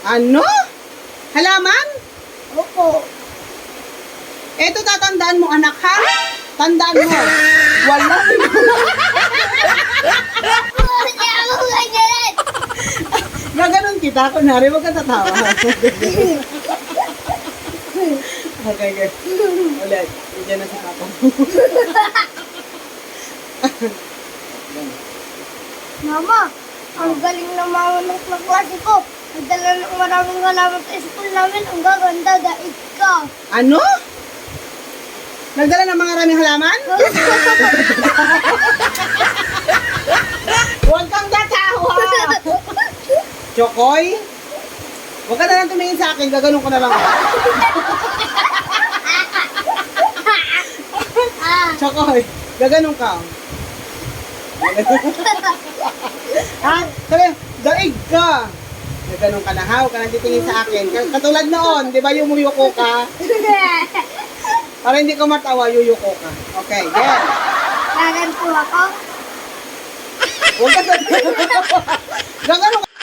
Ano? Halaman? Opo. Eto tatandaan mo anak ha? Tandaan mo. Wala. Hindi ako ganyan. Gaganon kita. Kunwari, huwag ka tatawa. Okay, good. Ulit. Diyan na si Papa. Mama, ang galing na mama ng klase ko. Nagdala ng maraming halaman sa school namin. Ang gaganda, daig ka. Ano? Nagdala ng mga raming halaman? Huwag kang tatawa! Chokoy? Huwag ka na lang tumingin sa akin, gaganon ko na lang. Chokoy, gaganon ka. Ha? Sabi, daig ka. Gaganon ka na ha, huwag ka na titingin sa akin. Katulad noon, di ba yung muyuko ka? Para hindi ko matawa, yuyuko ka. Okay, yan. Gaganto ako. Huwag ka sa... Gaganon ka.